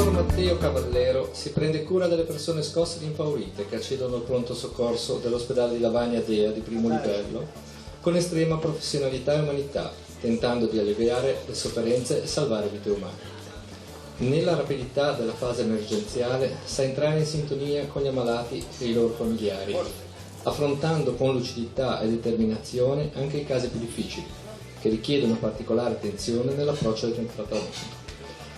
dottor Matteo Cavallero si prende cura delle persone scosse ed impaurite che accedono al pronto soccorso dell'ospedale di Lavagna Dea di primo livello con estrema professionalità e umanità, tentando di alleviare le sofferenze e salvare vite umane. Nella rapidità della fase emergenziale sa entrare in sintonia con gli ammalati e i loro familiari, affrontando con lucidità e determinazione anche i casi più difficili, che richiedono particolare attenzione nell'approccio del trattamento.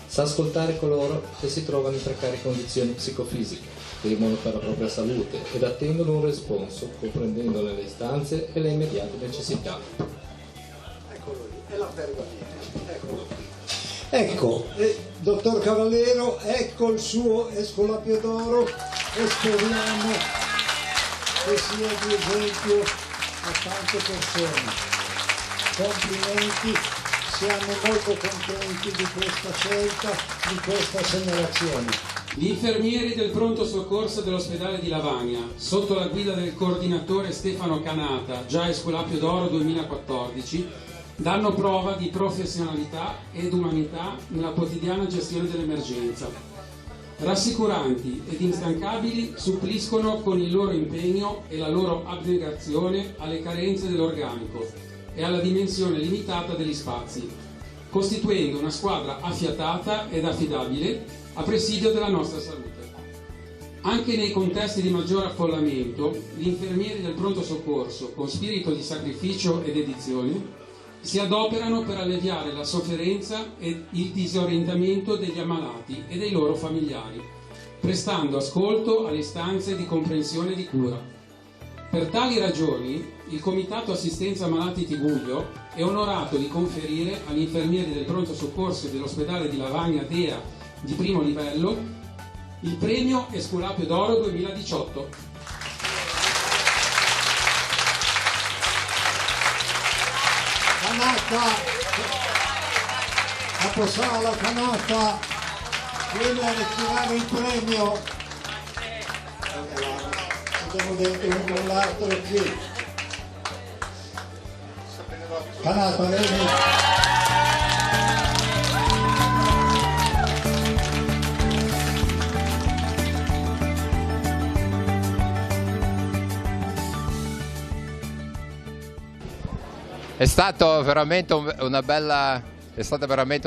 Sa ascoltare coloro che si trovano in precarie condizioni psicofisiche, temono per la propria salute ed attendono un responso, comprendendone le istanze e le immediate necessità. Eccolo lì, è l'albergo Amici, eccolo qui. Ecco, dottor Cavallero, ecco il suo Escolapio d'Oro e speriamo che sia di esempio a tante persone. Complimenti, siamo molto contenti di questa scelta, di questa segnalazione. Gli infermieri del pronto soccorso dell'ospedale di Lavagna, sotto la guida del coordinatore Stefano Canata, già Escolapio d'Oro 2014, danno prova di professionalità ed umanità nella quotidiana gestione dell'emergenza. Rassicuranti ed instancabili suppliscono con il loro impegno e la loro abnegazione alle carenze dell'organico e alla dimensione limitata degli spazi, costituendo una squadra affiatata ed affidabile a presidio della nostra salute. Anche nei contesti di maggior affollamento, gli infermieri del pronto soccorso, con spirito di sacrificio e dedizione, si adoperano per alleviare la sofferenza e il disorientamento degli ammalati e dei loro familiari, prestando ascolto alle istanze di comprensione e di cura. Per tali ragioni, il Comitato Assistenza Malati Tiguglio è onorato di conferire agli infermieri del pronto soccorso dell'ospedale di Lavagna Dea di primo livello il premio Escolapio d'Oro 2018. Canata, Caposala, Canata, viene a ritirare il premio. Abbiamo detto un l'altro qui. Canata, vieni. È stata veramente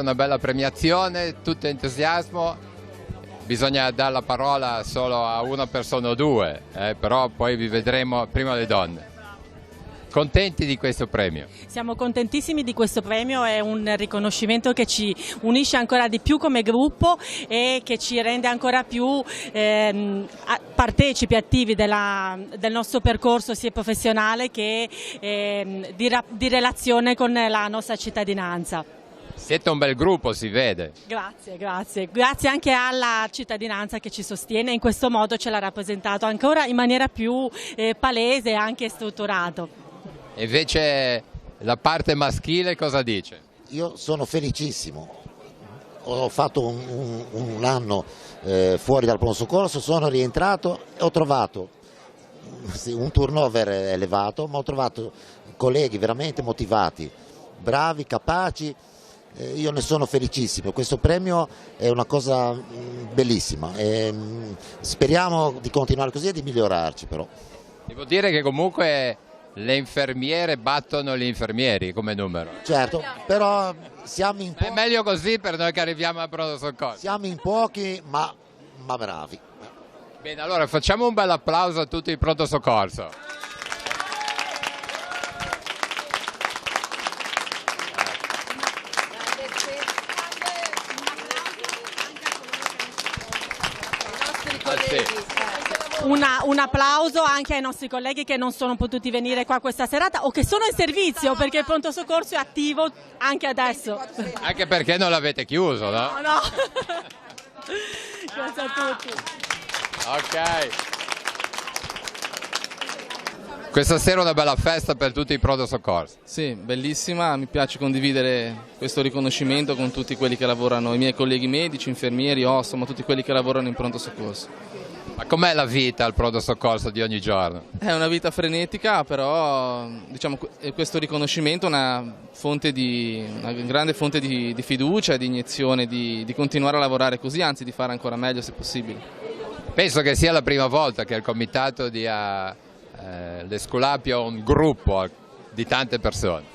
una bella premiazione, tutto entusiasmo. Bisogna dare la parola solo a una persona o due, però poi vi vedremo prima le donne. Contenti di questo premio? Siamo contentissimi di questo premio, è un riconoscimento che ci unisce ancora di più come gruppo e che ci rende ancora più partecipi attivi del nostro percorso sia professionale che di relazione con la nostra cittadinanza. Siete un bel gruppo, si vede. Grazie, grazie. Grazie anche alla cittadinanza che ci sostiene, in questo modo ce l'ha rappresentato ancora in maniera più palese e anche strutturato. E invece la parte maschile cosa dice? Io sono felicissimo, ho fatto un anno fuori dal pronto soccorso, sono rientrato e ho trovato un turnover elevato, ma ho trovato colleghi veramente motivati, bravi, capaci. Io ne sono felicissimo, questo premio è una cosa bellissima e speriamo di continuare così e di migliorarci però. Devo dire che comunque le infermiere battono gli infermieri come numero. Certo, però siamo in pochi. È meglio così per noi che arriviamo al pronto soccorso. Siamo in pochi ma bravi. Bene, allora facciamo un bel applauso a tutti i pronto soccorso. Un applauso anche ai nostri colleghi che non sono potuti venire qua questa serata o che sono in servizio, perché il pronto soccorso è attivo anche adesso. Anche perché non l'avete chiuso, no? No. Grazie a tutti. Ok. Questa sera è una bella festa per tutti i pronto soccorso. Sì, bellissima, mi piace condividere questo riconoscimento con tutti quelli che lavorano, i miei colleghi medici, infermieri, OSSO, ma tutti quelli che lavorano in pronto soccorso. Ma com'è la vita al pronto soccorso di ogni giorno? È una vita frenetica, però diciamo, questo riconoscimento è una grande fonte di fiducia e di iniezione, di continuare a lavorare così, anzi di fare ancora meglio se possibile. Penso che sia la prima volta che il comitato dia l'Esculapio a un gruppo di tante persone.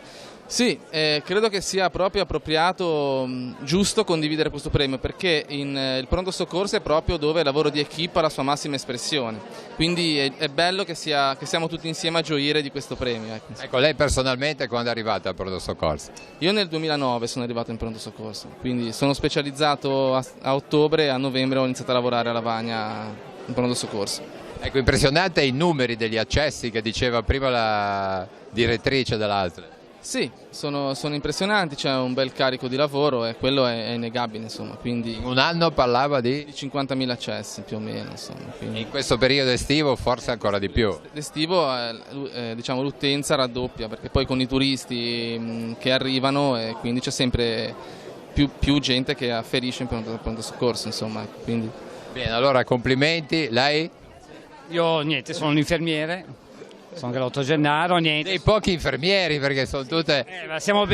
Sì, credo che sia proprio appropriato, giusto condividere questo premio, perché il pronto soccorso è proprio dove il lavoro di equipe ha la sua massima espressione, quindi è bello che siamo tutti insieme a gioire di questo premio. Ecco, lei personalmente quando è arrivata al pronto soccorso? Io nel 2009 sono arrivato in pronto soccorso, quindi sono specializzato a ottobre e a novembre ho iniziato a lavorare a Lavagna in pronto soccorso. Ecco, impressionante i numeri degli accessi che diceva prima la direttrice dell'ASL. Sì, sono impressionanti, c'è un bel carico di lavoro e quello è innegabile, insomma. Quindi in un anno parlava di 50.000 accessi più o meno, insomma. Quindi in questo periodo estivo forse ancora di più. Estivo diciamo, l'utenza raddoppia, perché poi con i turisti che arrivano e quindi c'è sempre più gente che afferisce in pronto soccorso, insomma. Quindi. Bene, allora complimenti. Lei? Io niente, sono un infermiere. Sono Galotto Gennaro, niente. Dei pochi infermieri perché sono tutte... ma siamo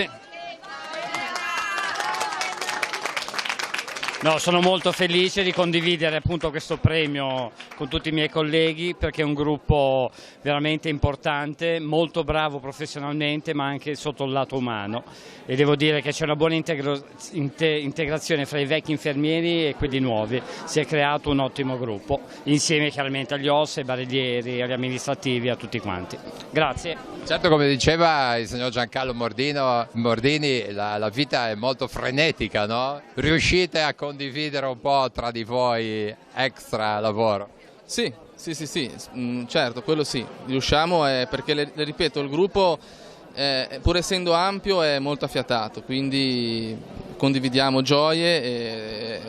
No, sono molto felice di condividere appunto questo premio con tutti i miei colleghi perché è un gruppo veramente importante, molto bravo professionalmente ma anche sotto il lato umano e devo dire che c'è una buona integrazione fra i vecchi infermieri e quelli nuovi, si è creato un ottimo gruppo insieme chiaramente agli OS, ai barellieri, agli amministrativi, a tutti quanti. Grazie. Certo, come diceva il signor Giancarlo Mordini, la vita è molto frenetica, no? Riuscite a condividere un po' tra di voi extra lavoro? Sì, certo, quello sì, riusciamo perché le ripeto, il gruppo pur essendo ampio è molto affiatato, quindi condividiamo gioie e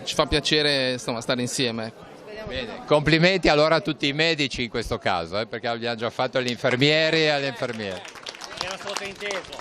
ci fa piacere insomma, stare insieme. Ecco. Bene, complimenti allora a tutti i medici in questo caso, perché abbiamo già fatto agli infermieri e alle infermiere. Era stato inteso.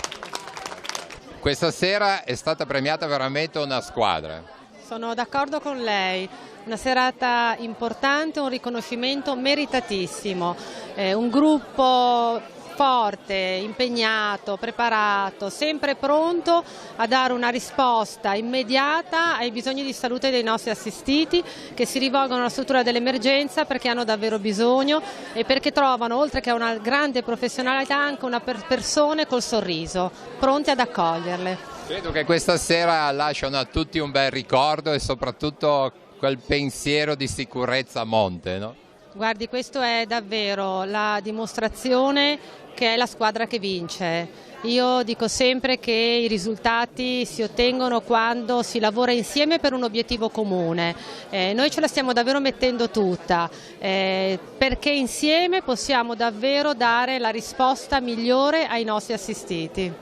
Questa sera è stata premiata veramente una squadra. Sono d'accordo con lei, una serata importante, un riconoscimento meritatissimo, un gruppo forte, impegnato, preparato, sempre pronto a dare una risposta immediata ai bisogni di salute dei nostri assistiti che si rivolgono alla struttura dell'emergenza perché hanno davvero bisogno e perché trovano, oltre che una grande professionalità, anche una persone col sorriso, pronte ad accoglierle. Credo che questa sera lasciano a tutti un bel ricordo e soprattutto quel pensiero di sicurezza a monte, no? Guardi, questo è davvero la dimostrazione che è la squadra che vince. Io dico sempre che i risultati si ottengono quando si lavora insieme per un obiettivo comune. Noi ce la stiamo davvero mettendo tutta, perché insieme possiamo davvero dare la risposta migliore ai nostri assistiti.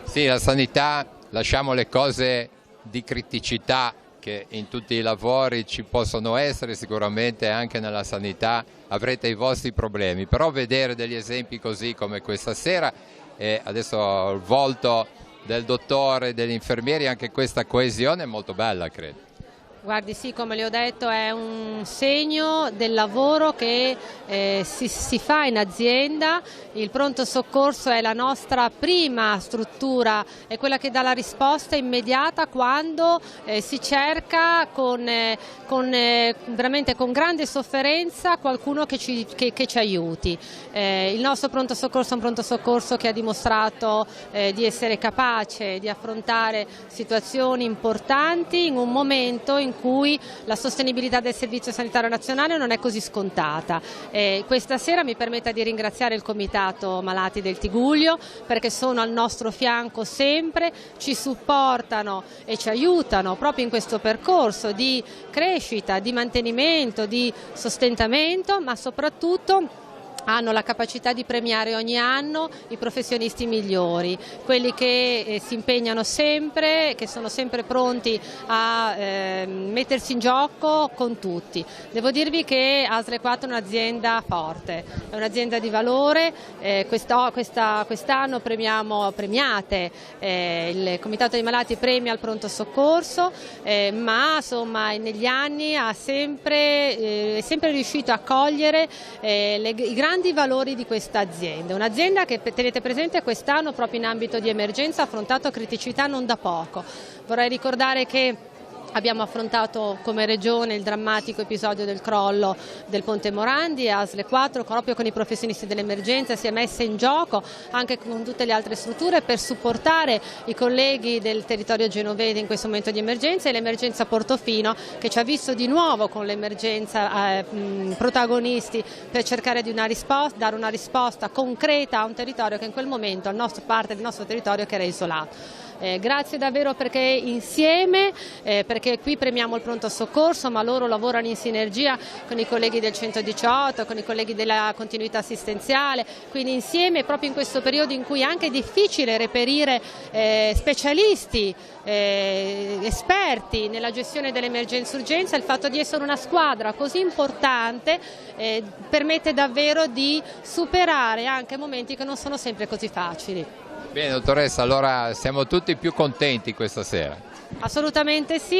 Sì, la sanità, lasciamo le cose di criticità che in tutti i lavori ci possono essere, sicuramente anche nella sanità avrete i vostri problemi, però vedere degli esempi così come questa sera e adesso il volto del dottore e degli infermieri, anche questa coesione è molto bella, credo. Guardi, sì, come le ho detto è un segno del lavoro che si fa in azienda. Il pronto soccorso è la nostra prima struttura, è quella che dà la risposta immediata quando si cerca veramente con grande sofferenza qualcuno che ci aiuti. Il nostro pronto soccorso è un pronto soccorso che ha dimostrato di essere capace di affrontare situazioni importanti in un momento in cui la sostenibilità del Servizio Sanitario Nazionale non è così scontata. Questa sera mi permetta di ringraziare il Comitato Malati del Tigullio perché sono al nostro fianco sempre, ci supportano e ci aiutano proprio in questo percorso di crescita, di mantenimento, di sostentamento, ma soprattutto hanno la capacità di premiare ogni anno i professionisti migliori, quelli che si impegnano sempre, che sono sempre pronti a mettersi in gioco con tutti. Devo dirvi che ASL 4 è un'azienda forte, è un'azienda di valore, quest'anno premiate, il Comitato dei Malati premia il pronto soccorso, ma insomma negli anni è sempre riuscito a cogliere i grandi valori di questa azienda, un'azienda che, tenete presente, quest'anno proprio in ambito di emergenza ha affrontato criticità non da poco. Vorrei ricordare che abbiamo affrontato come Regione il drammatico episodio del crollo del Ponte Morandi e ASL 4 proprio con i professionisti dell'emergenza si è messa in gioco anche con tutte le altre strutture per supportare i colleghi del territorio genovese in questo momento di emergenza e l'emergenza Portofino che ci ha visto di nuovo con l'emergenza protagonisti per cercare di dare una risposta concreta a un territorio che in quel momento, parte del nostro territorio che era isolato. Grazie davvero perché insieme, perché qui premiamo il pronto soccorso, ma loro lavorano in sinergia con i colleghi del 118, con i colleghi della continuità assistenziale, quindi insieme proprio in questo periodo in cui è anche difficile reperire specialisti, esperti nella gestione dell'emergenza-urgenza, il fatto di essere una squadra così importante permette davvero di superare anche momenti che non sono sempre così facili. Bene dottoressa, allora siamo tutti più contenti questa sera. Assolutamente sì,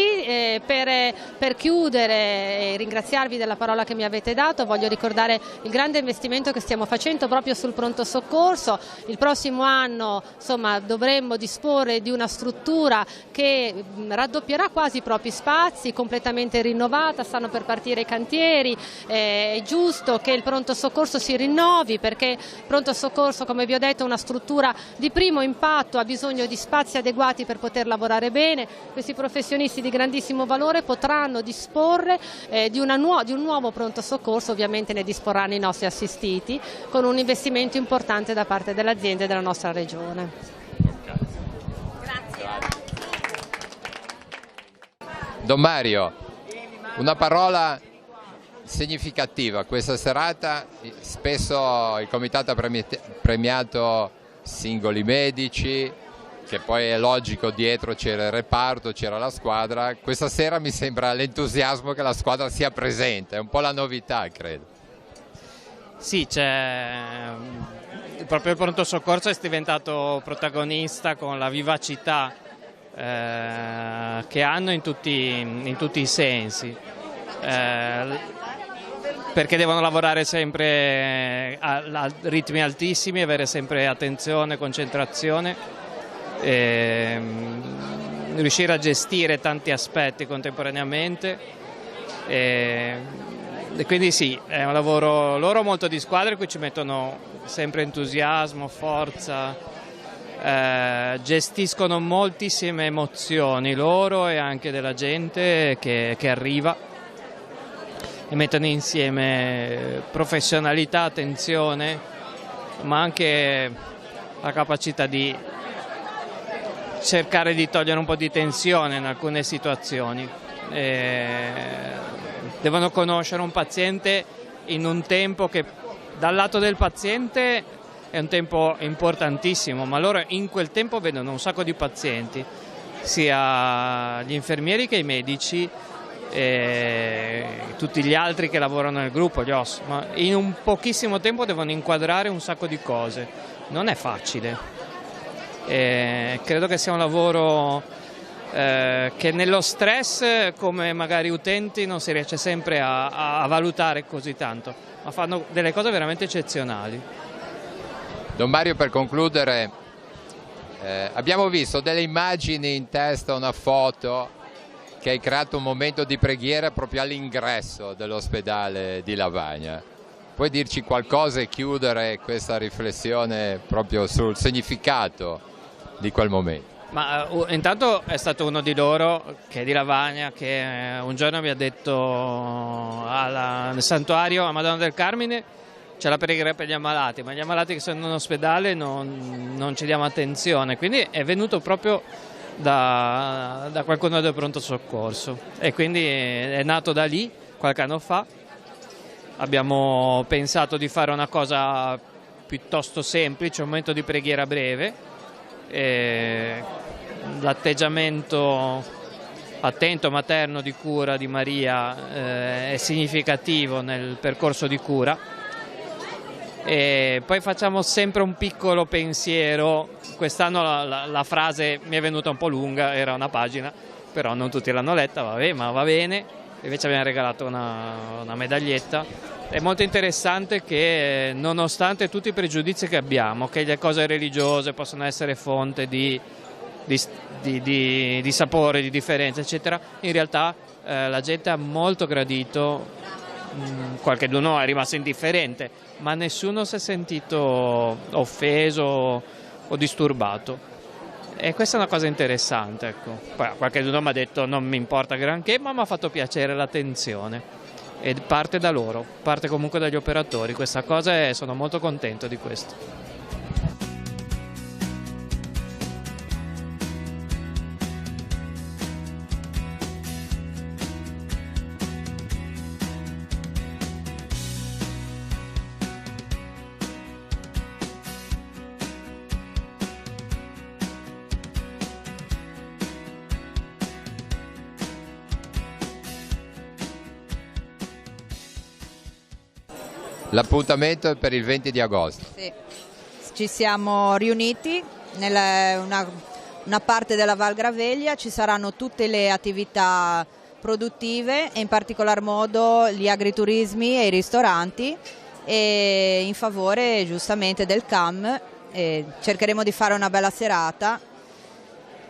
per chiudere e ringraziarvi della parola che mi avete dato voglio ricordare il grande investimento che stiamo facendo proprio sul pronto soccorso. Il prossimo anno dovremmo disporre di una struttura che raddoppierà quasi i propri spazi, completamente rinnovata, stanno per partire i cantieri, è giusto che il pronto soccorso si rinnovi perché il pronto soccorso, come vi ho detto, è una struttura di primo impatto, ha bisogno di spazi adeguati per poter lavorare bene. Questi professionisti di grandissimo valore potranno disporre di un nuovo pronto soccorso, ovviamente ne disporranno i nostri assistiti, con un investimento importante da parte dell'azienda e della nostra regione. Grazie. Don Mario, una parola significativa. Questa serata spesso il Comitato ha premiato singoli medici, che poi è logico, dietro c'era il reparto, c'era la squadra. Questa sera mi sembra l'entusiasmo che la squadra sia presente, è un po' la novità, credo. Sì, proprio il pronto soccorso è diventato protagonista con la vivacità che hanno in tutti i sensi, perché devono lavorare sempre a ritmi altissimi, avere sempre attenzione, concentrazione, riuscire a gestire tanti aspetti contemporaneamente e quindi sì, è un lavoro loro molto di squadra in cui ci mettono sempre entusiasmo, forza, gestiscono moltissime emozioni loro e anche della gente che arriva e mettono insieme professionalità, attenzione, ma anche la capacità di cercare di togliere un po' di tensione in alcune situazioni. Devono conoscere un paziente in un tempo che dal lato del paziente è un tempo importantissimo, ma loro in quel tempo vedono un sacco di pazienti, sia gli infermieri che i medici e tutti gli altri che lavorano nel gruppo, gli OS, ma in un pochissimo tempo devono inquadrare un sacco di cose, non è facile. Credo che sia un lavoro che nello stress come magari utenti non si riesce sempre a valutare così tanto, ma fanno delle cose veramente eccezionali. Don Mario, per concludere, abbiamo visto delle immagini in testa, una foto che hai creato un momento di preghiera proprio all'ingresso dell'ospedale di Lavagna. Puoi dirci qualcosa e chiudere questa riflessione proprio sul significato di quel momento? Ma intanto è stato uno di loro, che è di Lavagna, che un giorno mi ha detto nel santuario a Madonna del Carmine c'è la preghiera per gli ammalati, ma gli ammalati che sono in ospedale non ci diamo attenzione, quindi è venuto proprio da qualcuno del pronto soccorso e quindi è nato da lì qualche anno fa. abbiamo pensato di fare una cosa piuttosto semplice, un momento di preghiera breve. L'atteggiamento attento, materno di cura di Maria è significativo nel percorso di cura. E poi facciamo sempre un piccolo pensiero. Quest'anno la frase mi è venuta un po' lunga, era una pagina, però non tutti l'hanno letta, vabbè, ma va bene. Invece abbiamo regalato una medaglietta. È molto interessante che, nonostante tutti i pregiudizi che abbiamo, che le cose religiose possono essere fonte di sapore, di differenza, eccetera, in realtà la gente ha molto gradito. Qualcuno è rimasto indifferente, ma nessuno si è sentito offeso o disturbato. E questa è una cosa interessante, ecco. Poi qualcuno mi ha detto non mi importa granché, ma mi ha fatto piacere l'attenzione. E parte da loro, parte comunque dagli operatori questa cosa, e sono molto contento di questo. L'appuntamento è per il 20 di agosto. Sì, ci siamo riuniti nella una parte della Val Graveglia, ci saranno tutte le attività produttive e in particolar modo gli agriturismi e i ristoranti, e in favore giustamente del CAM. Cercheremo di fare una bella serata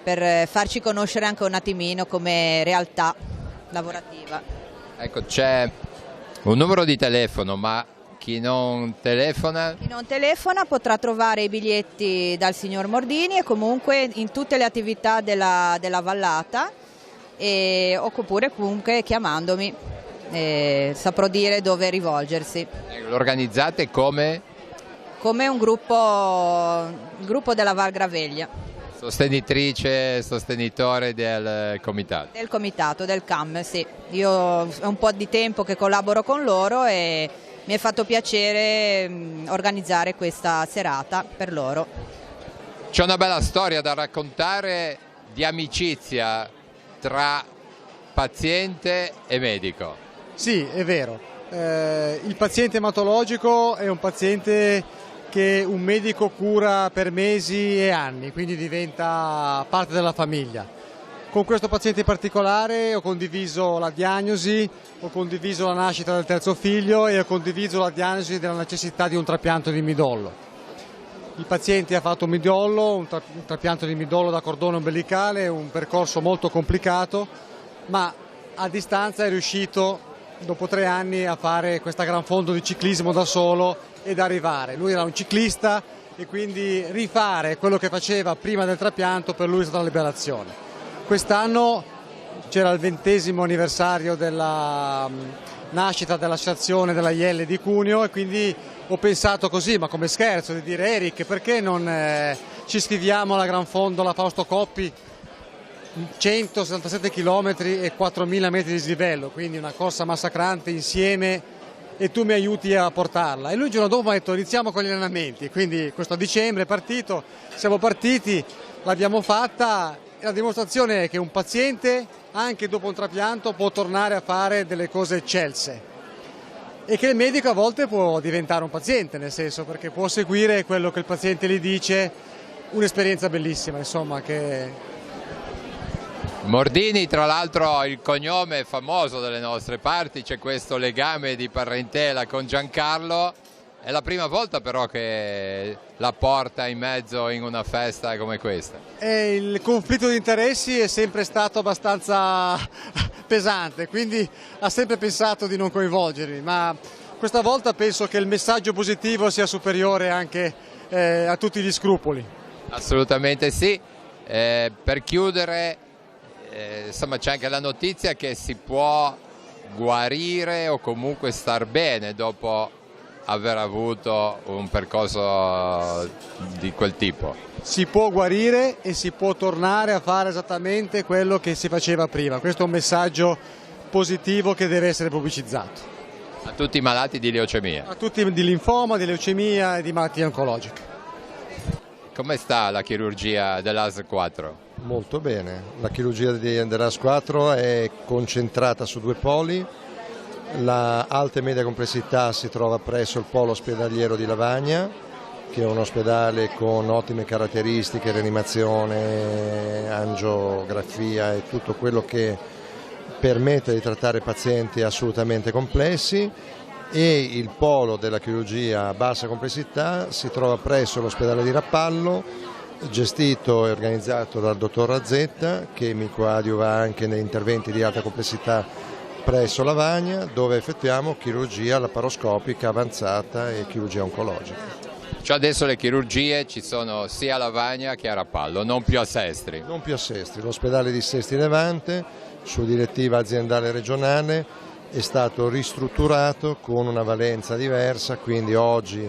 per farci conoscere anche un attimino come realtà lavorativa. Ecco, c'è un numero di telefono, ma chi non telefona? Chi non telefona potrà trovare i biglietti dal signor Mordini e comunque in tutte le attività della vallata, oppure comunque chiamandomi saprò dire dove rivolgersi. Lo organizzate come? Come un gruppo della Val Graveglia. Sostenitrice, sostenitore del comitato? Del comitato, del CAM, sì. Io è un po' di tempo che collaboro con loro e mi è fatto piacere organizzare questa serata per loro. C'è una bella storia da raccontare di amicizia tra paziente e medico. Sì, è vero. Il paziente ematologico è un paziente che un medico cura per mesi e anni, quindi diventa parte della famiglia. Con questo paziente in particolare ho condiviso la diagnosi, ho condiviso la nascita del terzo figlio e ho condiviso la diagnosi della necessità di un trapianto di midollo. Il paziente ha fatto un midollo, un trapianto di midollo da cordone ombelicale, un percorso molto complicato, ma a distanza è riuscito dopo 3 anni a fare questa gran fondo di ciclismo da solo ed arrivare. Lui era un ciclista e quindi rifare quello che faceva prima del trapianto per lui è stata una liberazione. Quest'anno c'era il 20° anniversario della nascita dell'associazione della IL di Cuneo e quindi ho pensato così, ma come scherzo, di dire Eric, perché non ci iscriviamo alla Gran Fondo, la Fausto Coppi, 167 km e 4.000 metri di slivello, quindi una corsa massacrante insieme e tu mi aiuti a portarla. E lui il giorno dopo mi ha detto iniziamo con gli allenamenti, quindi questo a dicembre è partito, siamo partiti, l'abbiamo fatta. La dimostrazione è che un paziente, anche dopo un trapianto, può tornare a fare delle cose eccelse e che il medico a volte può diventare un paziente, nel senso perché può seguire quello che il paziente gli dice, un'esperienza bellissima, insomma. Mordini, tra l'altro il cognome è famoso dalle nostre parti, c'è questo legame di parentela con Giancarlo. È la prima volta però che la porta in mezzo in una festa come questa. Il conflitto di interessi è sempre stato abbastanza pesante, quindi ha sempre pensato di non coinvolgermi, ma questa volta penso che il messaggio positivo sia superiore anche a tutti gli scrupoli. Assolutamente sì. Per chiudere, insomma, c'è anche la notizia che si può guarire o comunque star bene dopo aver avuto un percorso di quel tipo. Si può guarire e si può tornare a fare esattamente quello che si faceva prima. Questo è un messaggio positivo che deve essere pubblicizzato. A tutti i malati di leucemia? A tutti di linfoma, di leucemia e di malattie oncologiche. Come sta la chirurgia dell'ASL 4? Molto bene, la chirurgia dell'ASL 4 è concentrata su 2 poli. La alta e media complessità si trova presso il polo ospedaliero di Lavagna, che è un ospedale con ottime caratteristiche, rianimazione, angiografia e tutto quello che permette di trattare pazienti assolutamente complessi, e il polo della chirurgia a bassa complessità si trova presso l'ospedale di Rapallo, gestito e organizzato dal dottor Razzetta, che mi coadiuva anche negli interventi di alta complessità presso Lavagna, dove effettuiamo chirurgia laparoscopica avanzata e chirurgia oncologica. Cioè adesso le chirurgie ci sono sia a Lavagna che a Rapallo, non più a Sestri? Non più a Sestri, l'ospedale di Sestri Levante, su direttiva aziendale regionale, è stato ristrutturato con una valenza diversa, quindi oggi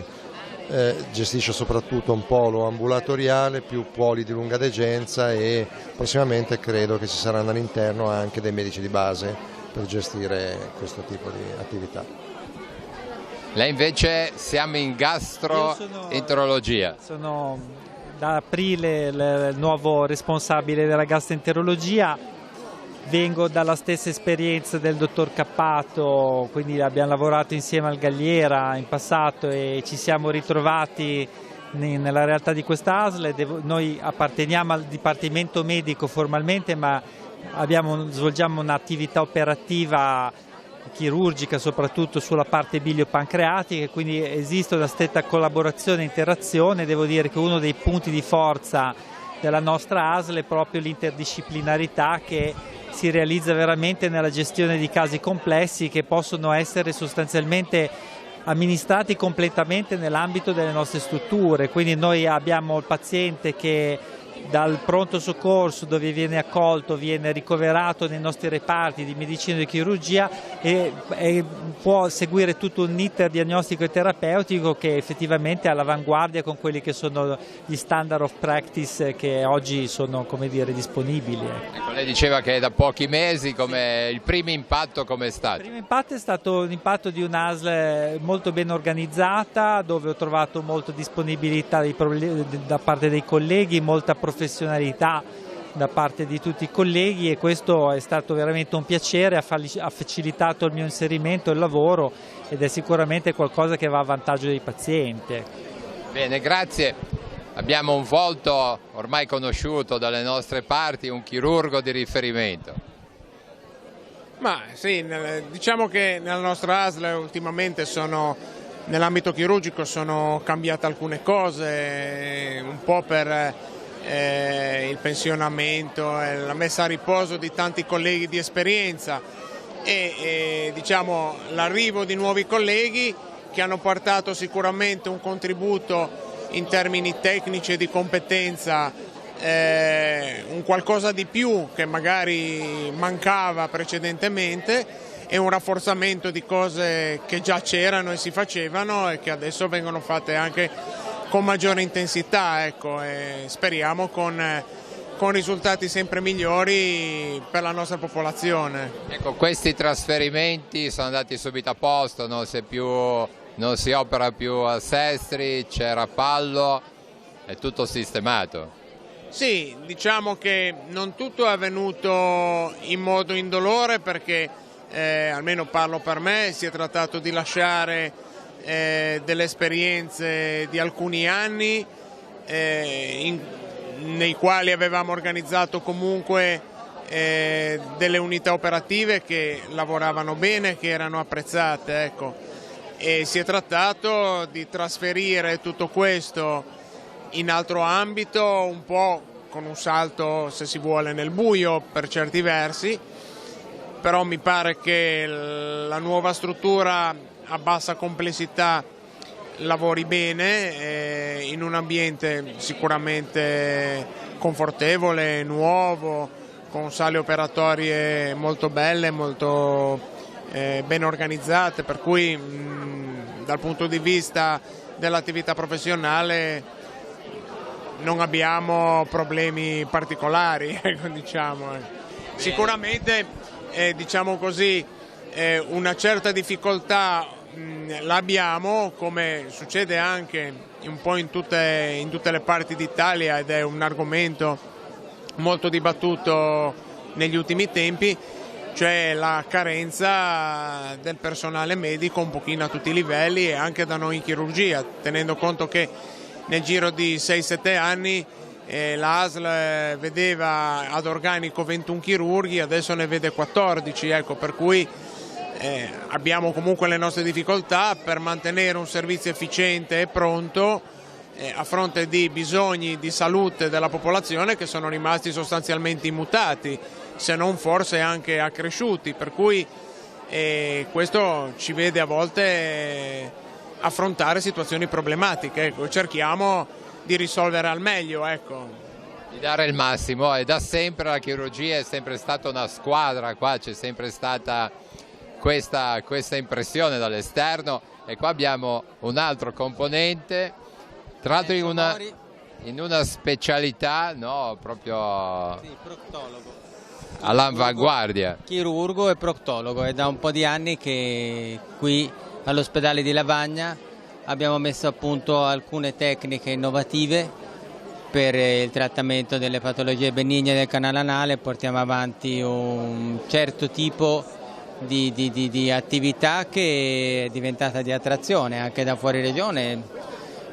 gestisce soprattutto un polo ambulatoriale, più poli di lunga degenza, e prossimamente credo che ci saranno all'interno anche dei medici di base per gestire questo tipo di attività. Lei invece siamo in gastroenterologia. Sono da aprile il nuovo responsabile della gastroenterologia, vengo dalla stessa esperienza del dottor Cappato, quindi abbiamo lavorato insieme al Galliera in passato e ci siamo ritrovati nella realtà di questa ASL. Noi apparteniamo al dipartimento medico formalmente, ma svolgiamo un'attività operativa chirurgica soprattutto sulla parte biliopancreatica, quindi esiste una stretta collaborazione e interazione. Devo dire che uno dei punti di forza della nostra ASL è proprio l'interdisciplinarità che si realizza veramente nella gestione di casi complessi che possono essere sostanzialmente amministrati completamente nell'ambito delle nostre strutture. Quindi noi abbiamo il paziente che dal pronto soccorso dove viene accolto viene ricoverato nei nostri reparti di medicina e di chirurgia e può seguire tutto un iter diagnostico e terapeutico che effettivamente è all'avanguardia con quelli che sono gli standard of practice che oggi sono, come dire, disponibili. Ecco, lei diceva che è da pochi mesi, il primo impatto come è stato? Il primo impatto è stato un impatto di un'ASL molto ben organizzata, dove ho trovato molta disponibilità da parte dei colleghi, molta professionalità da parte di tutti i colleghi, e questo è stato veramente un piacere, ha facilitato il mio inserimento e il lavoro ed è sicuramente qualcosa che va a vantaggio dei pazienti. Bene, grazie. Abbiamo un volto ormai conosciuto dalle nostre parti, un chirurgo di riferimento. Ma sì, diciamo che nella nostra ASL ultimamente nell'ambito chirurgico sono cambiate alcune cose, un po' per il pensionamento e la messa a riposo di tanti colleghi di esperienza e diciamo l'arrivo di nuovi colleghi che hanno portato sicuramente un contributo in termini tecnici e di competenza, un qualcosa di più che magari mancava precedentemente e un rafforzamento di cose che già c'erano e si facevano e che adesso vengono fatte anche con maggiore intensità, ecco, e speriamo con risultati sempre migliori per la nostra popolazione. Ecco, questi trasferimenti sono andati subito a posto, non si opera più a Sestri, c'è Rapallo, è tutto sistemato. Sì, diciamo che non tutto è avvenuto in modo indolore perché, almeno parlo per me, si è trattato di lasciare delle esperienze di alcuni anni nei quali avevamo organizzato comunque delle unità operative che lavoravano bene, che erano apprezzate, ecco. E si è trattato di trasferire tutto questo in altro ambito, un po' con un salto, se si vuole, nel buio per certi versi, però mi pare che la nuova struttura a bassa complessità lavori bene in un ambiente sicuramente confortevole, nuovo, con sale operatorie molto belle, molto ben organizzate, per cui dal punto di vista dell'attività professionale non abbiamo problemi particolari, ecco, diciamo. Sicuramente diciamo così, una certa difficoltà l'abbiamo, come succede anche un po' in tutte le parti d'Italia, ed è un argomento molto dibattuto negli ultimi tempi, cioè la carenza del personale medico un pochino a tutti i livelli e anche da noi in chirurgia, tenendo conto che nel giro di 6-7 anni la ASL vedeva ad organico 21 chirurghi, adesso ne vede 14, ecco, per cui abbiamo comunque le nostre difficoltà per mantenere un servizio efficiente e pronto a fronte di bisogni di salute della popolazione che sono rimasti sostanzialmente immutati, se non forse anche accresciuti, per cui questo ci vede a volte affrontare situazioni problematiche. Ecco, cerchiamo di risolvere al meglio, ecco. Di dare il massimo, e da sempre la chirurgia è sempre stata una squadra, qua c'è sempre stata questa impressione dall'esterno, e qua abbiamo un altro componente, tra l'altro in una specialità, no, proprio sì, proctologo. All'avanguardia. Chirurgo e proctologo, è da un po' di anni che qui all'ospedale di Lavagna abbiamo messo a punto alcune tecniche innovative per il trattamento delle patologie benigne del canale anale, portiamo avanti un certo tipo di attività che è diventata di attrazione anche da fuori regione.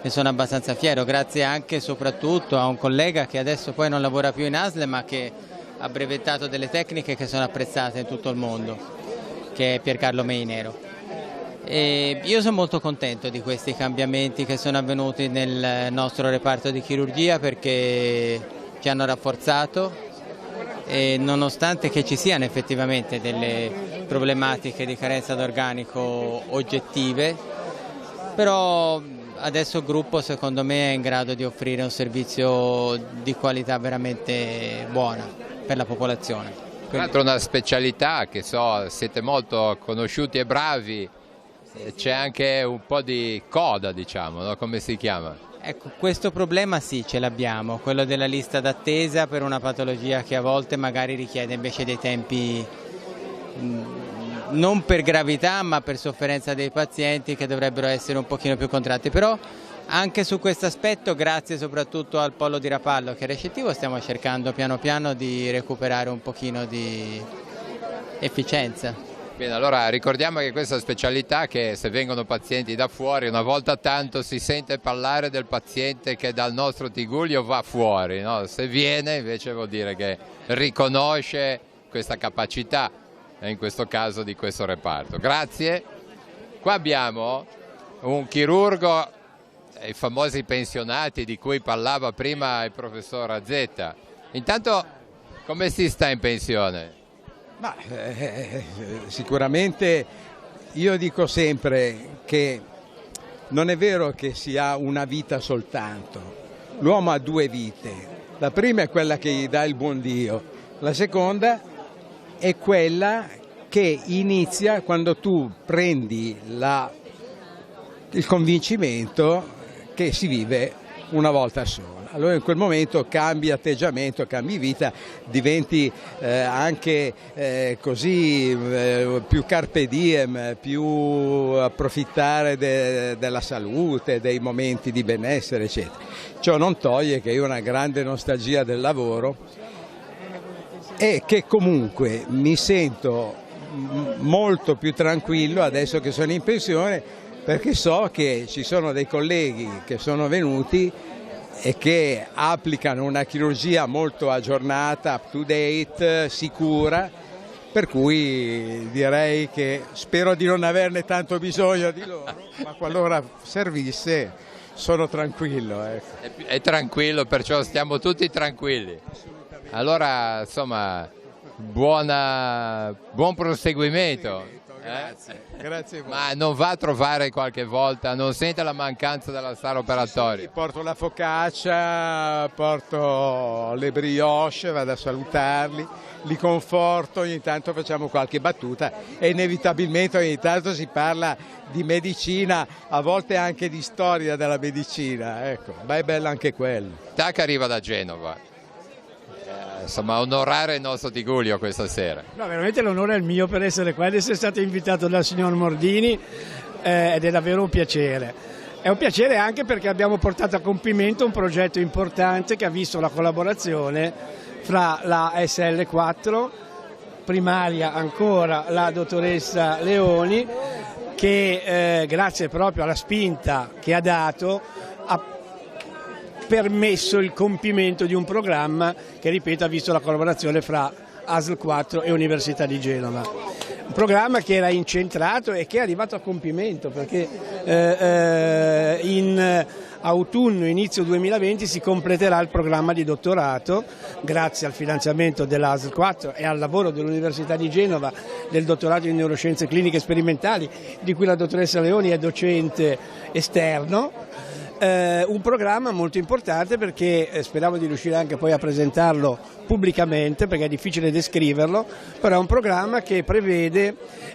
Ne sono abbastanza fiero, grazie anche e soprattutto a un collega che adesso poi non lavora più in ASL, ma che ha brevettato delle tecniche che sono apprezzate in tutto il mondo, che è Piercarlo Meinero. E io sono molto contento di questi cambiamenti che sono avvenuti nel nostro reparto di chirurgia, perché ci hanno rafforzato, e nonostante che ci siano effettivamente delle problematiche di carenza d'organico oggettive, però adesso il gruppo secondo me è in grado di offrire un servizio di qualità veramente buona per la popolazione. Tra l'altro una specialità che so, siete molto conosciuti e bravi, c'è anche un po' di coda, diciamo, no? Come si chiama? Ecco, questo problema sì, ce l'abbiamo, quello della lista d'attesa per una patologia che a volte magari richiede invece dei tempi non per gravità ma per sofferenza dei pazienti, che dovrebbero essere un pochino più contratti, però anche su questo aspetto, grazie soprattutto al polo di Rapallo che è recettivo, stiamo cercando piano piano di recuperare un pochino di efficienza. Bene, allora ricordiamo che questa specialità, che se vengono pazienti da fuori, una volta tanto si sente parlare del paziente che dal nostro Tigullio va fuori, no? Se viene invece vuol dire che riconosce questa capacità, in questo caso di questo reparto. Grazie. Qua abbiamo un chirurgo, i famosi pensionati di cui parlava prima il professor Azzetta. Intanto come si sta in pensione? Ma, sicuramente io dico sempre che non è vero che si ha una vita soltanto, l'uomo ha due vite, la prima è quella che gli dà il buon Dio, la seconda è quella che inizia quando tu prendi il convincimento che si vive una volta sola. Allora in quel momento cambi atteggiamento, cambi vita, diventi anche così più carpe diem, più approfittare della salute, dei momenti di benessere, eccetera. Ciò non toglie che io ho una grande nostalgia del lavoro e che comunque mi sento molto più tranquillo adesso che sono in pensione, perché so che ci sono dei colleghi che sono venuti e che applicano una chirurgia molto aggiornata, up to date, sicura, per cui direi che spero di non averne tanto bisogno di loro, ma qualora servisse sono tranquillo. Ecco. È tranquillo, perciò stiamo tutti tranquilli. Allora, insomma, buon proseguimento. Grazie. Ma non va a trovare qualche volta, non sente la mancanza della sala operatoria? Sì, porto la focaccia, porto le brioche, vado a salutarli, li conforto, ogni tanto facciamo qualche battuta e inevitabilmente ogni tanto si parla di medicina, a volte anche di storia della medicina, ecco, ma è bello anche quello. Tac arriva da Genova. insomma, onorare il nostro Tigullio questa sera. No, veramente l'onore è il mio per essere qua ed essere stato invitato dal signor Mordini ed è davvero un piacere. È un piacere anche perché abbiamo portato a compimento un progetto importante che ha visto la collaborazione fra la SL4, primaria ancora la dottoressa Leoni, che grazie proprio alla spinta che ha dato ha permesso il compimento di un programma che, ripeto, ha visto la collaborazione fra ASL 4 e Università di Genova. Un programma che era incentrato e che è arrivato a compimento perché in autunno, inizio 2020 si completerà il programma di dottorato grazie al finanziamento dell'ASL 4 e al lavoro dell'Università di Genova del dottorato in neuroscienze cliniche sperimentali di cui la dottoressa Leoni è docente esterno. Un programma molto importante perché speriamo di riuscire anche poi a presentarlo pubblicamente perché è difficile descriverlo, però è un programma che prevede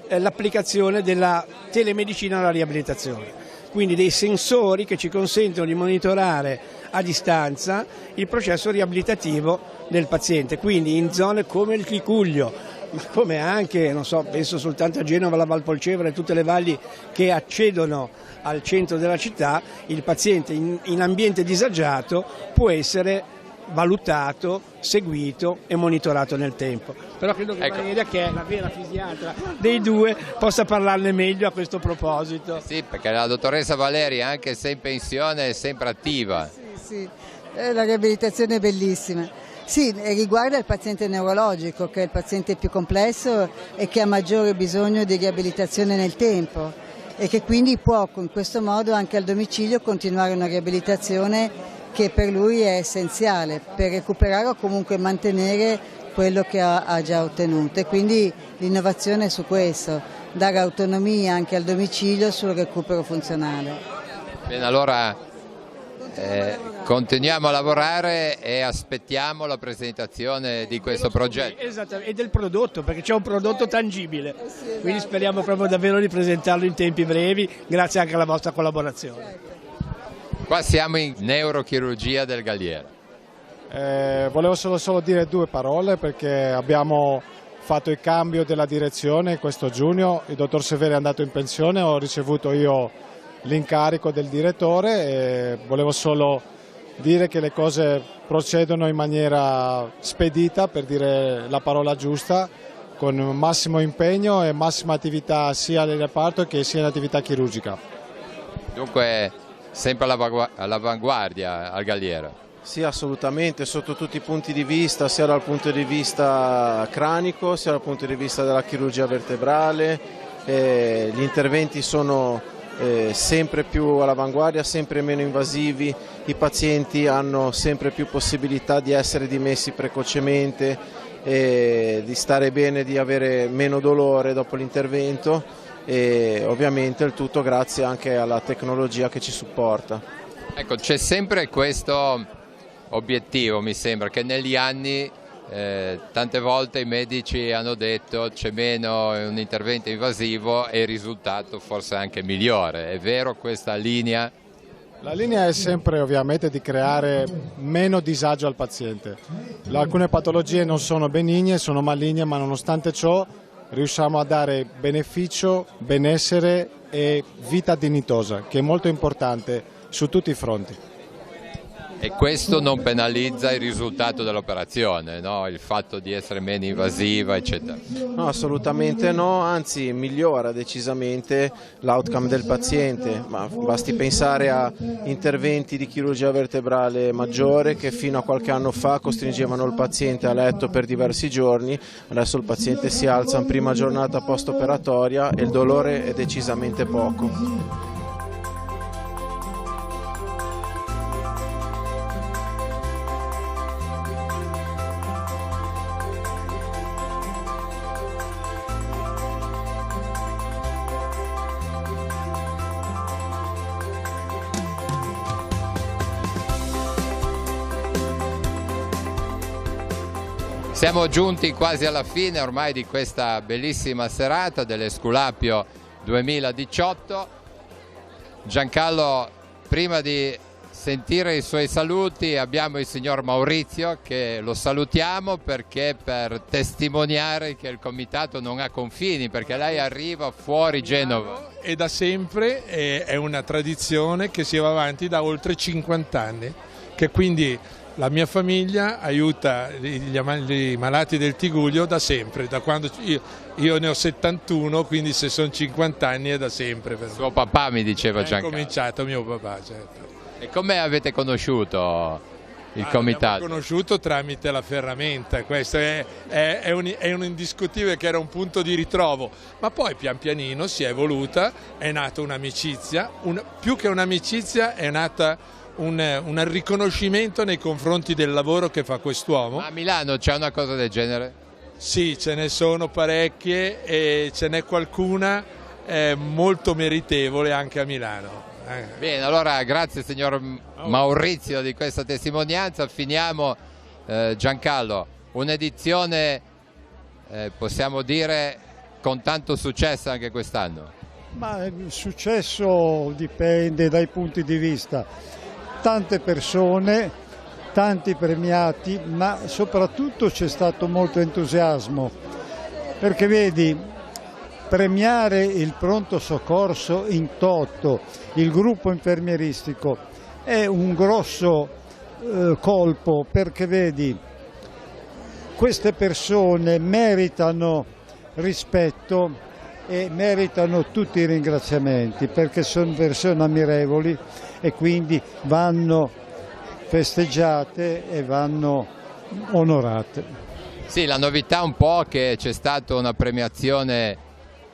l'applicazione della telemedicina alla riabilitazione, quindi dei sensori che ci consentono di monitorare a distanza il processo riabilitativo del paziente, quindi in zone come il Tigullio, ma come anche, non so, penso soltanto a Genova, la Valpolcevera e tutte le valli che accedono al centro della città, il paziente in ambiente disagiato può essere valutato, seguito e monitorato nel tempo. Però credo che Valeria, che è la vera fisiatra dei due, possa parlarne meglio a questo proposito. Sì, perché la dottoressa Valeria, anche se in pensione, è sempre attiva. Sì, la riabilitazione è bellissima. Sì, riguarda il paziente neurologico, che è il paziente più complesso e che ha maggiore bisogno di riabilitazione nel tempo e che quindi può in questo modo anche al domicilio continuare una riabilitazione che per lui è essenziale per recuperare o comunque mantenere quello che ha già ottenuto, e quindi l'innovazione è su questo, dare autonomia anche al domicilio sul recupero funzionale. Bene, allora continuiamo a lavorare e aspettiamo la presentazione di questo progetto. Esattamente, e del prodotto, perché c'è un prodotto tangibile, quindi speriamo proprio davvero di presentarlo in tempi brevi, grazie anche alla vostra collaborazione. Qua siamo in neurochirurgia del Galliera. Volevo solo dire due parole perché abbiamo fatto il cambio della direzione questo giugno, il dottor Severi è andato in pensione, ho ricevuto io l'incarico del direttore e volevo solo dire che le cose procedono in maniera spedita, per dire la parola giusta, con massimo impegno e massima attività sia nel reparto che sia in attività chirurgica. Dunque sempre all'avanguardia al Galliera. Sì, assolutamente, sotto tutti i punti di vista, sia dal punto di vista cranico, sia dal punto di vista della chirurgia vertebrale. Gli interventi sono sempre più all'avanguardia, sempre meno invasivi, i pazienti hanno sempre più possibilità di essere dimessi precocemente, di stare bene, di avere meno dolore dopo l'intervento e ovviamente il tutto grazie anche alla tecnologia che ci supporta. Ecco, c'è sempre questo obiettivo, mi sembra, che negli anni tante volte i medici hanno detto c'è meno un intervento invasivo e il risultato forse anche migliore. È vero questa linea? La linea è sempre ovviamente di creare meno disagio al paziente. Alcune patologie non sono benigne, sono maligne, ma nonostante ciò riusciamo a dare beneficio, benessere e vita dignitosa, che è molto importante su tutti i fronti. E questo non penalizza il risultato dell'operazione, no? Il fatto di essere meno invasiva, eccetera? No, assolutamente no, anzi migliora decisamente l'outcome del paziente, ma basti pensare a interventi di chirurgia vertebrale maggiore che fino a qualche anno fa costringevano il paziente a letto per diversi giorni, adesso il paziente si alza in prima giornata post-operatoria e il dolore è decisamente poco. Siamo giunti quasi alla fine ormai di questa bellissima serata dell'Esculapio 2018. Giancarlo, prima di sentire i suoi saluti abbiamo il signor Maurizio, che lo salutiamo perché per testimoniare che il comitato non ha confini, perché lei arriva fuori Genova. E da sempre è una tradizione che si va avanti da oltre 50 anni, che quindi la mia famiglia aiuta i malati del Tigullio da sempre, da quando io ne ho 71, quindi se sono 50 anni è da sempre. Suo papà mi diceva Giancarlo. È cominciato mio papà, certo. E come avete conosciuto il comitato? L'abbiamo conosciuto tramite la ferramenta, questo è un indiscutibile che era un punto di ritrovo, ma poi pian pianino si è evoluta, è nata un'amicizia, più che un'amicizia è nata un riconoscimento nei confronti del lavoro che fa quest'uomo. Ma a Milano c'è una cosa del genere? Sì, ce ne sono parecchie e ce n'è qualcuna molto meritevole anche a Milano. Bene, allora grazie signor Maurizio di questa testimonianza. Finiamo, Giancarlo, un'edizione possiamo dire con tanto successo anche quest'anno. Ma il successo dipende dai punti di vista. Tante persone, tanti premiati, ma soprattutto c'è stato molto entusiasmo, perché vedi, premiare il pronto soccorso in toto, il gruppo infermieristico, è un grosso colpo, perché vedi, queste persone meritano rispetto e meritano tutti i ringraziamenti, perché sono persone ammirevoli e quindi vanno festeggiate e vanno onorate. Sì, la novità un po' che c'è stata una premiazione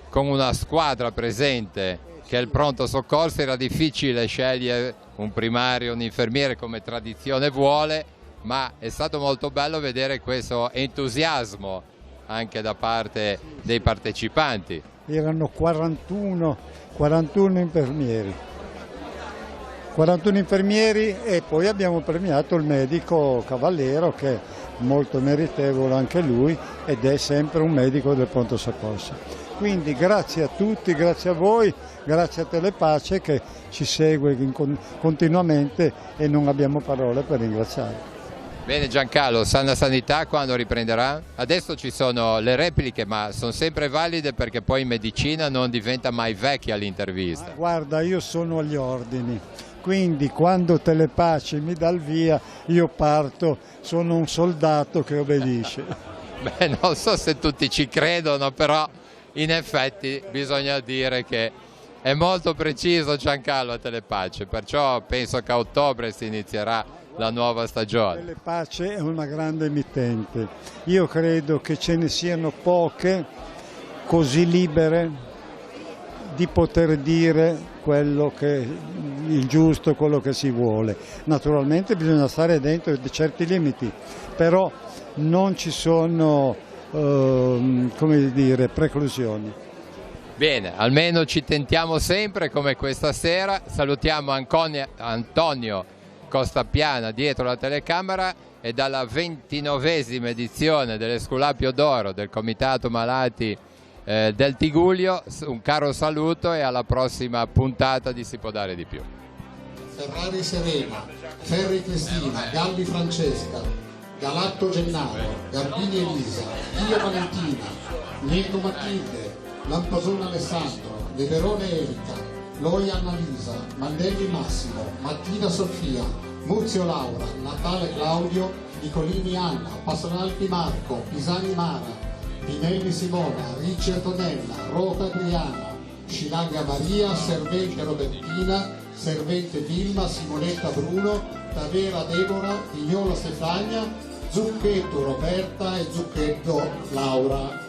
con una squadra presente, che è il pronto soccorso. Era difficile scegliere un primario, un infermiere come tradizione vuole, ma è stato molto bello vedere questo entusiasmo anche da parte dei partecipanti. Erano 41 infermieri. 41 infermieri e poi abbiamo premiato il medico Cavallero, che è molto meritevole anche lui ed è sempre un medico del pronto soccorso. Quindi grazie a tutti, grazie a voi, grazie a Telepace che ci segue continuamente e non abbiamo parole per ringraziare. Bene Giancarlo, Sana Sanità quando riprenderà? Adesso ci sono le repliche, ma sono sempre valide perché poi in medicina non diventa mai vecchia l'intervista. Guarda, io sono agli ordini, quindi quando Telepace mi dà il via io parto, sono un soldato che obbedisce. Beh, non so se tutti ci credono, però in effetti bisogna dire che è molto preciso Giancarlo a Telepace, perciò penso che a ottobre si inizierà la nuova stagione. Telepace è una grande emittente, io credo che ce ne siano poche così libere di poter dire quello che il giusto, quello che si vuole. Naturalmente bisogna stare dentro certi limiti, però non ci sono come dire, preclusioni. Bene, almeno ci tentiamo sempre come questa sera. Salutiamo Antonio Costapiana dietro la telecamera e dalla 29esima edizione dell'Esculapio d'Oro del Comitato Malati del Tigullio un caro saluto e alla prossima puntata di Si può dare di più. Ferrari Serena, Ferri Cristina, Galli Francesca, Galatto Gennaro, Garbini Elisa, Dio Valentina, Nico Matilde, Lampasone Alessandro, Leverone Erika, Loi Annalisa, Mandelli Massimo, Mattina Sofia, Muzio Laura, Natale Claudio, Nicolini Anna, Passanalpi Marco, Pisani Mara, Pinelli Simona, Ricci Antonella, Rota Adriana, Scilaga Maria, Servente Robertina, Servente Vilma, Simonetta Bruno, Tavera Deborah, Vignolo Stefania, Zucchetto Roberta e Zucchetto Laura.